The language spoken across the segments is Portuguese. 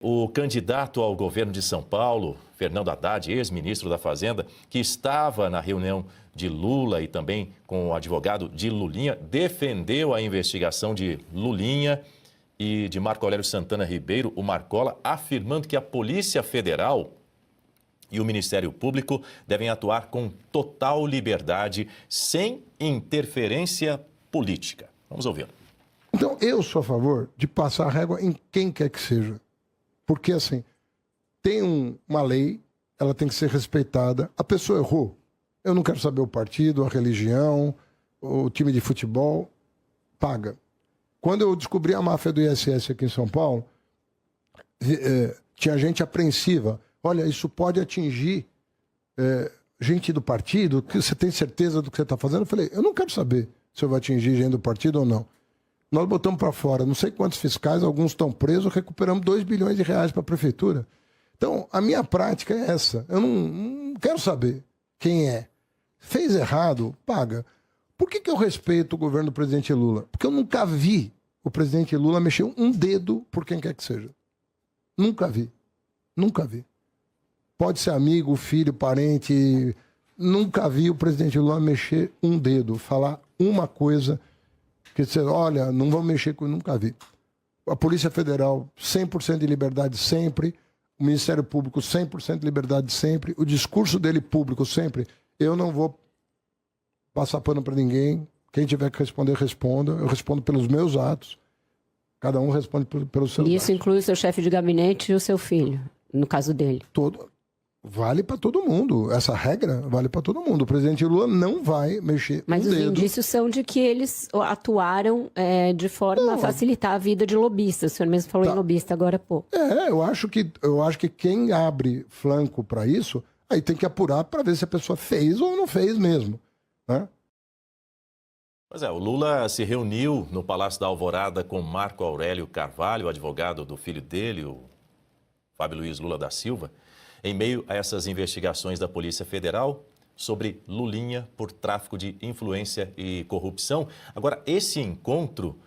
O candidato ao governo de São Paulo, Fernando Haddad, ex-ministro da Fazenda, que estava na reunião de Lula e também com o advogado de Lulinha, defendeu a investigação de Lulinha e de Marco Aurélio Santana Ribeiro, o Marcola, afirmando que a Polícia Federal e o Ministério Público devem atuar com total liberdade, sem interferência política. Vamos ouvi-lo. Então, eu sou a favor de passar a régua em quem quer que seja. Porque, assim, tem uma lei, ela tem que ser respeitada. A pessoa errou. Eu não quero saber o partido, a religião, o time de futebol. Paga. Quando eu descobri a máfia do ISS aqui em São Paulo, tinha gente apreensiva. Olha, isso pode atingir gente do partido, que você tem certeza do que você está fazendo? Eu falei, eu não quero saber se eu vou atingir gente do partido ou não. Nós botamos para fora não sei quantos fiscais, alguns estão presos, recuperamos 2 bilhões de reais para a prefeitura. Então, a minha prática é essa. Eu não quero saber quem é. Fez errado, paga. Por que eu respeito o governo do presidente Lula? Porque eu nunca vi o presidente Lula mexer um dedo por quem quer que seja. Nunca vi. Nunca vi. Pode ser amigo, filho, parente. Nunca vi o presidente Lula mexer um dedo, falar uma coisa que você, olha, não vamos mexer com... Nunca vi. A Polícia Federal, 100% de liberdade sempre. O Ministério Público, 100% de liberdade sempre. O discurso dele público sempre. Eu não vou passar pano para ninguém. Quem tiver que responder, responda. Eu respondo pelos meus atos. Cada um responde pelos seus atos. Isso inclui o seu chefe de gabinete e o seu filho, no caso dele. Vale para todo mundo. Essa regra vale para todo mundo. O presidente Lula não vai mexer Mas os indícios são de que eles atuaram de forma a facilitar a vida de lobistas. O senhor mesmo falou em lobista agora há pouco. Eu acho que quem abre flanco para isso, aí tem que apurar para ver se a pessoa fez ou não fez mesmo, né? Pois é, o Lula se reuniu no Palácio da Alvorada com Marco Aurélio Carvalho, advogado do filho dele, o Fábio Luiz Lula da Silva, em meio a essas investigações da Polícia Federal sobre Lulinha por tráfico de influência e corrupção. Agora, esse encontro,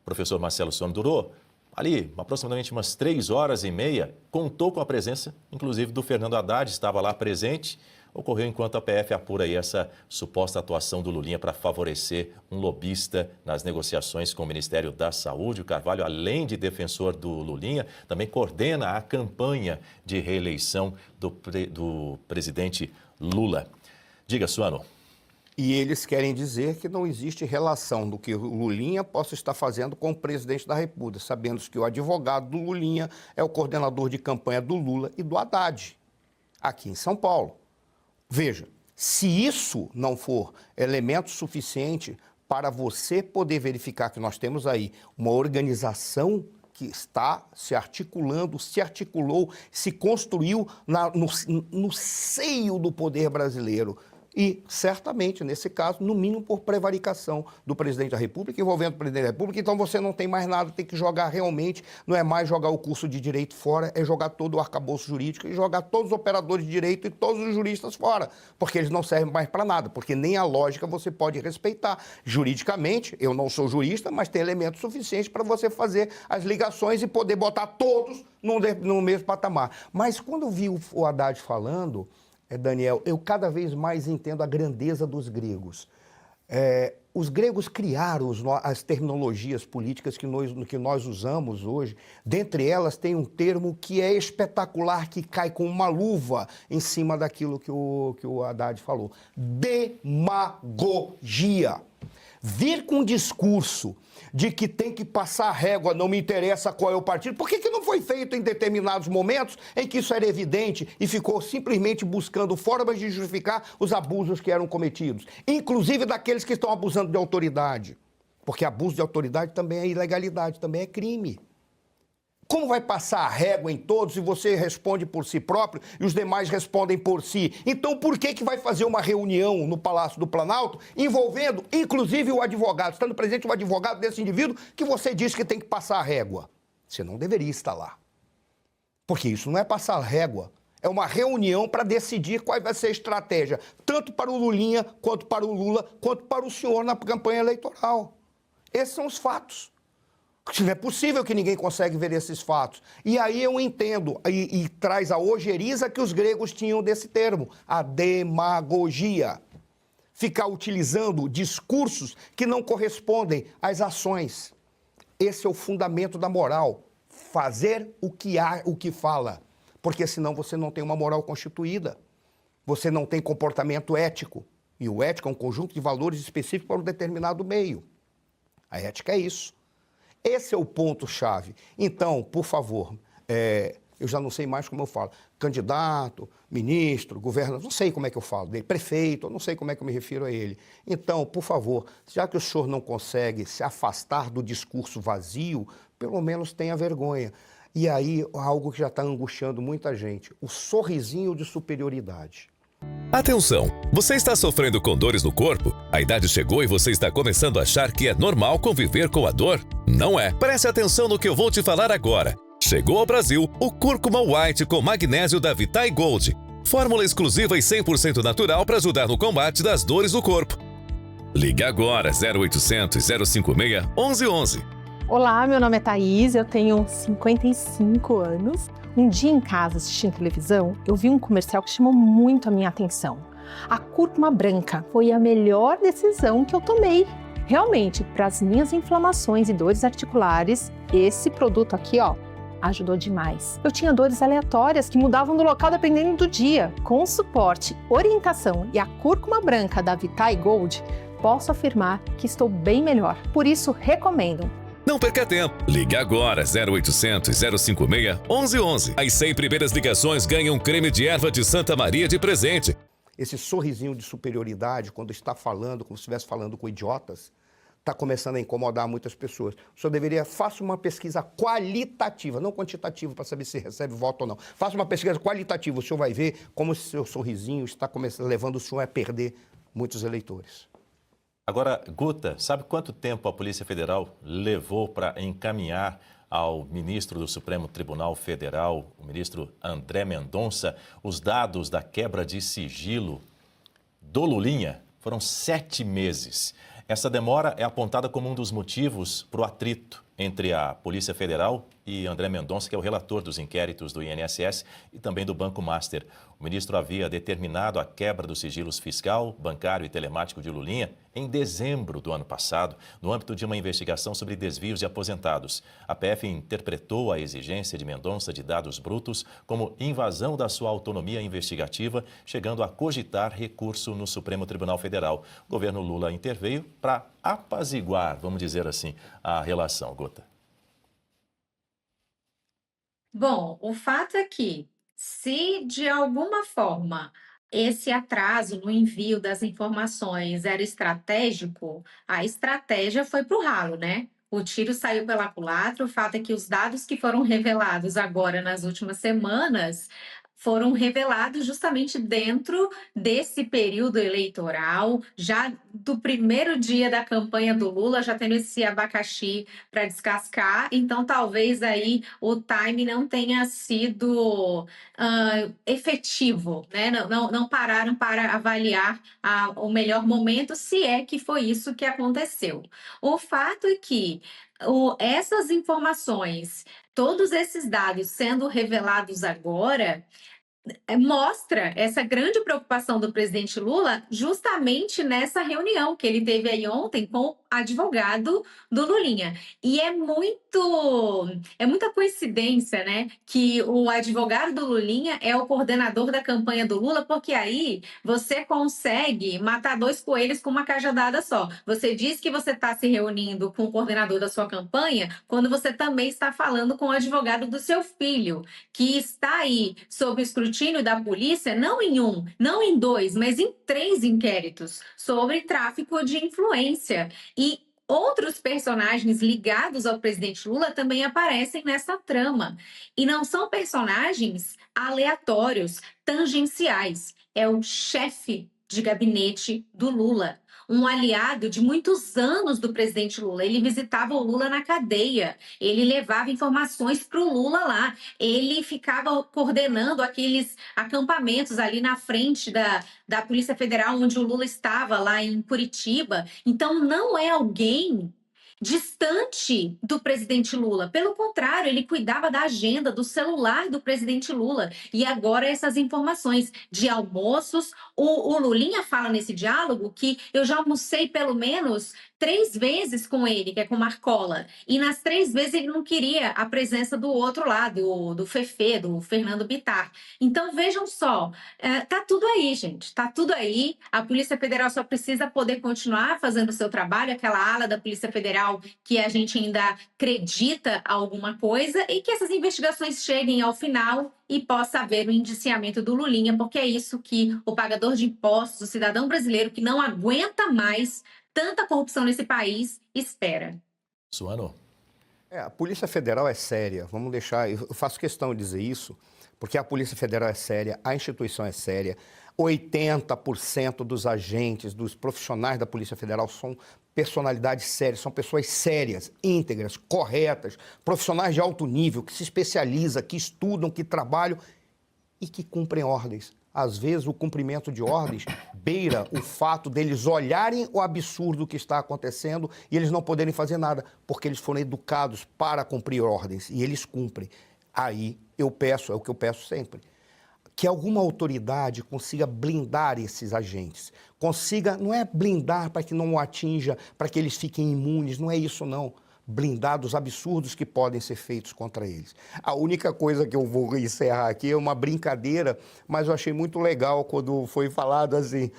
professor Marcelo Sono, durou ali aproximadamente umas 3h30, contou com a presença, inclusive, do Fernando Haddad, estava lá presente. Ocorreu enquanto a PF apura aí essa suposta atuação do Lulinha para favorecer um lobista nas negociações com o Ministério da Saúde. O Carvalho, além de defensor do Lulinha, também coordena a campanha de reeleição do presidente Lula. Diga, Suano. E eles querem dizer que não existe relação do que o Lulinha possa estar fazendo com o presidente da República, sabendo que o advogado do Lulinha é o coordenador de campanha do Lula e do Haddad, aqui em São Paulo. Veja, se isso não for elemento suficiente para você poder verificar que nós temos aí uma organização que está se articulando, se articulou, se construiu no seio do poder brasileiro. E, certamente, nesse caso, no mínimo por prevaricação do presidente da República, envolvendo o presidente da República, então você não tem mais nada, tem que jogar realmente, não é mais jogar o curso de direito fora, é jogar todo o arcabouço jurídico e jogar todos os operadores de direito e todos os juristas fora, porque eles não servem mais para nada, porque nem a lógica você pode respeitar. Juridicamente, eu não sou jurista, mas tem elementos suficientes para você fazer as ligações e poder botar todos no mesmo patamar. Mas quando eu vi o Haddad falando... Daniel, eu cada vez mais entendo a grandeza dos gregos. Os gregos criaram as terminologias políticas que nós usamos hoje. Dentre elas tem um termo que é espetacular, que cai com uma luva em cima daquilo que o Haddad falou. Demagogia. Vir com um discurso de que tem que passar a régua, não me interessa qual é o partido, por que não foi feito em determinados momentos em que isso era evidente e ficou simplesmente buscando formas de justificar os abusos que eram cometidos, inclusive daqueles que estão abusando de autoridade, porque abuso de autoridade também é ilegalidade, também é crime. Como vai passar a régua em todos e você responde por si próprio e os demais respondem por si? Então, por que vai fazer uma reunião no Palácio do Planalto envolvendo, inclusive, o advogado, estando presente o advogado desse indivíduo que você diz que tem que passar a régua? Você não deveria estar lá. Porque isso não é passar a régua. É uma reunião para decidir qual vai ser a estratégia, tanto para o Lulinha, quanto para o Lula, quanto para o senhor na campanha eleitoral. Esses são os fatos. Se não é possível que ninguém consegue ver esses fatos. E aí eu entendo, e traz a ojeriza que os gregos tinham desse termo, a demagogia. Ficar utilizando discursos que não correspondem às ações. Esse é o fundamento da moral. Fazer o que fala. Porque senão você não tem uma moral constituída. Você não tem comportamento ético. E o ético é um conjunto de valores específicos para um determinado meio. A ética é isso. Esse é o ponto-chave. Então, por favor, eu já não sei mais como eu falo. Candidato, ministro, governador, não sei como é que eu falo dele, prefeito, eu não sei como é que eu me refiro a ele. Então, por favor, já que o senhor não consegue se afastar do discurso vazio, pelo menos tenha vergonha. E aí, algo que já está angustiando muita gente, o sorrisinho de superioridade. Atenção! Você está sofrendo com dores no corpo? A idade chegou e você está começando a achar que é normal conviver com a dor? Não é. Preste atenção no que eu vou te falar agora. Chegou ao Brasil o Cúrcuma White com magnésio da Vitae Gold. Fórmula exclusiva e 100% natural para ajudar no combate das dores do corpo. Ligue agora 0800 056 1111. Olá, meu nome é Thaís, eu tenho 55 anos. Um dia em casa, assistindo televisão, eu vi um comercial que chamou muito a minha atenção. A cúrcuma branca foi a melhor decisão que eu tomei. Realmente, para as minhas inflamações e dores articulares, esse produto aqui, ajudou demais. Eu tinha dores aleatórias que mudavam do local dependendo do dia. Com suporte, orientação e a cúrcuma branca da Vitae Gold, posso afirmar que estou bem melhor. Por isso, recomendo. Não perca tempo. Ligue agora 0800 056 1111. As 100 primeiras ligações ganham um creme de erva de Santa Maria de presente. Esse sorrisinho de superioridade, quando está falando, como se estivesse falando com idiotas, está começando a incomodar muitas pessoas. O senhor deveria, faça uma pesquisa qualitativa, não quantitativa, para saber se recebe voto ou não. Faça uma pesquisa qualitativa, o senhor vai ver como esse seu sorrisinho está levando o senhor a perder muitos eleitores. Agora, Guta, sabe quanto tempo a Polícia Federal levou para encaminhar ao ministro do Supremo Tribunal Federal, o ministro André Mendonça, os dados da quebra de sigilo do Lulinha? Foram 7 meses. Essa demora é apontada como um dos motivos para o atrito entre a Polícia Federal e André Mendonça, que é o relator dos inquéritos do INSS e também do Banco Master. O ministro havia determinado a quebra dos sigilos fiscal, bancário e telemático de Lulinha em dezembro do ano passado, no âmbito de uma investigação sobre desvios de aposentados. A PF interpretou a exigência de Mendonça de dados brutos como invasão da sua autonomia investigativa, chegando a cogitar recurso no Supremo Tribunal Federal. O governo Lula interveio para apaziguar, vamos dizer assim, a relação. Guta. Bom, o fato é que, se de alguma forma esse atraso no envio das informações era estratégico, a estratégia foi para o ralo, né? O tiro saiu pela culatra. O fato é que os dados que foram revelados agora nas últimas semanas foram revelados justamente dentro desse período eleitoral, já do primeiro dia da campanha do Lula, já tendo esse abacaxi para descascar. Então, talvez aí o time não tenha sido efetivo, né? Não pararam para avaliar o melhor momento, se é que foi isso que aconteceu. O fato é que essas informações, todos esses dados sendo revelados agora, mostra essa grande preocupação do presidente Lula justamente nessa reunião que ele teve aí ontem com o advogado do Lulinha. E é muita coincidência, né, que o advogado do Lulinha é o coordenador da campanha do Lula, porque aí você consegue matar 2 coelhos com uma cajadada só. Você diz que você está se reunindo com o coordenador da sua campanha, quando você também está falando com o advogado do seu filho, que está aí sob escrutínio da polícia, não em 1, não em 2, mas em 3 inquéritos sobre tráfico de influência. E outros personagens ligados ao presidente Lula também aparecem nessa trama. E não são personagens aleatórios, tangenciais. É o chefe de gabinete do Lula, um aliado de muitos anos do presidente Lula. Ele visitava o Lula na cadeia, ele levava informações para o Lula lá, ele ficava coordenando aqueles acampamentos ali na frente da Polícia Federal, onde o Lula estava, lá em Curitiba. Então, não é alguém distante do presidente Lula. Pelo contrário, ele cuidava da agenda, do celular do presidente Lula. E agora essas informações de almoços. O Lulinha fala nesse diálogo que eu já almocei pelo menos 3 vezes com ele, que é com Marcola. E nas 3 vezes ele não queria a presença do outro lado, do Fefe, do Fernando Bittar. Então, vejam só, tá tudo aí, gente. Tá tudo aí. A Polícia Federal só precisa poder continuar fazendo o seu trabalho, aquela ala da Polícia Federal que a gente ainda acredita alguma coisa, e que essas investigações cheguem ao final e possa haver o indiciamento do Lulinha, porque é isso que o pagador de impostos, o cidadão brasileiro que não aguenta mais tanta corrupção nesse país, espera. Suano. A Polícia Federal é séria, vamos deixar, eu faço questão de dizer isso, porque a Polícia Federal é séria, a instituição é séria, 80% dos agentes, dos profissionais da Polícia Federal são personalidades sérias, são pessoas sérias, íntegras, corretas, profissionais de alto nível, que se especializam, que estudam, que trabalham e que cumprem ordens. Às vezes, o cumprimento de ordens beira o fato deles olharem o absurdo que está acontecendo e eles não poderem fazer nada, porque eles foram educados para cumprir ordens e eles cumprem. Aí eu peço, é o que eu peço sempre, que alguma autoridade consiga blindar esses agentes. Consiga, não é blindar para que não o atinja, para que eles fiquem imunes, não é isso não. Blindar dos absurdos que podem ser feitos contra eles. A única coisa que eu vou encerrar aqui é uma brincadeira, mas eu achei muito legal quando foi falado assim,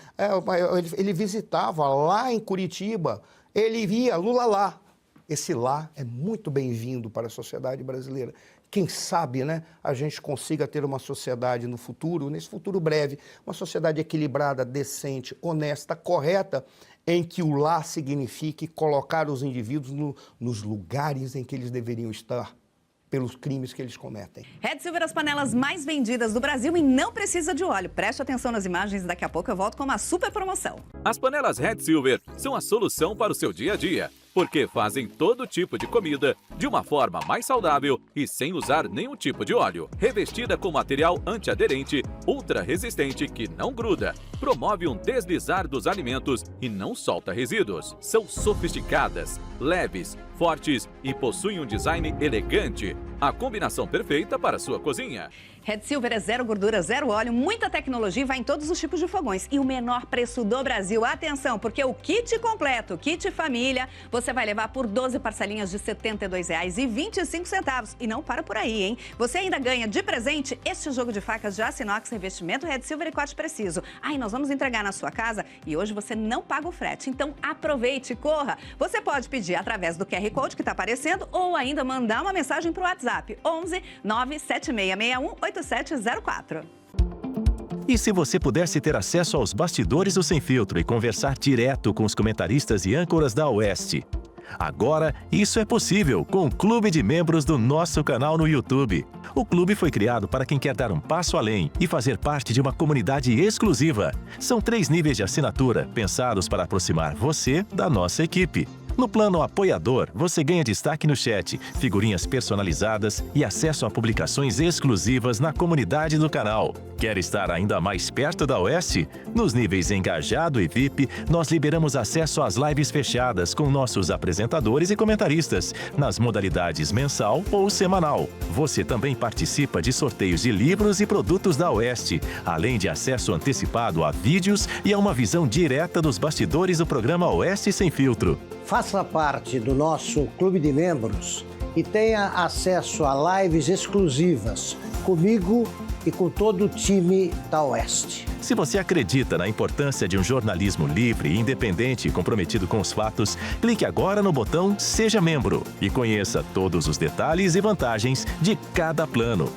ele visitava lá em Curitiba, ele via Lula lá. Esse lá é muito bem-vindo para a sociedade brasileira. Quem sabe, né, a gente consiga ter uma sociedade no futuro, nesse futuro breve, uma sociedade equilibrada, decente, honesta, correta, em que o lá signifique colocar os indivíduos nos lugares em que eles deveriam estar, pelos crimes que eles cometem. Red Silver, as panelas mais vendidas do Brasil e não precisa de óleo. Preste atenção nas imagens, daqui a pouco eu volto com uma super promoção. As panelas Red Silver são a solução para o seu dia a dia, porque fazem todo tipo de comida de uma forma mais saudável e sem usar nenhum tipo de óleo. Revestida com material antiaderente, ultra resistente que não gruda, promove um deslizar dos alimentos e não solta resíduos. São sofisticadas, leves, fortes e possuem um design elegante. A combinação perfeita para a sua cozinha. Red Silver é zero gordura, zero óleo, muita tecnologia e vai em todos os tipos de fogões. E o menor preço do Brasil. Atenção, porque o kit completo, kit família, você vai levar por 12 parcelinhas de R$ 72,25. E não para por aí, hein? Você ainda ganha de presente este jogo de facas de aço inox, revestimento Red Silver e corte preciso. E nós vamos entregar na sua casa e hoje você não paga o frete. Então aproveite, corra. Você pode pedir através do QR Code que está aparecendo ou ainda mandar uma mensagem para o WhatsApp 11 97661 8704. E se você pudesse ter acesso aos bastidores do Sem Filtro e conversar direto com os comentaristas e âncoras da Oeste? Agora, isso é possível com o Clube de Membros do nosso canal no YouTube. O clube foi criado para quem quer dar um passo além e fazer parte de uma comunidade exclusiva. São 3 níveis de assinatura, pensados para aproximar você da nossa equipe. No plano apoiador, você ganha destaque no chat, figurinhas personalizadas e acesso a publicações exclusivas na comunidade do canal. Quer estar ainda mais perto da Oeste? Nos níveis Engajado e VIP, nós liberamos acesso às lives fechadas com nossos apresentadores e comentaristas, nas modalidades mensal ou semanal. Você também participa de sorteios de livros e produtos da Oeste, além de acesso antecipado a vídeos e a uma visão direta dos bastidores do programa Oeste Sem Filtro. Faça parte do nosso clube de membros e tenha acesso a lives exclusivas comigo e com todo o time da Oeste. Se você acredita na importância de um jornalismo livre, independente e comprometido com os fatos, clique agora no botão Seja Membro e conheça todos os detalhes e vantagens de cada plano.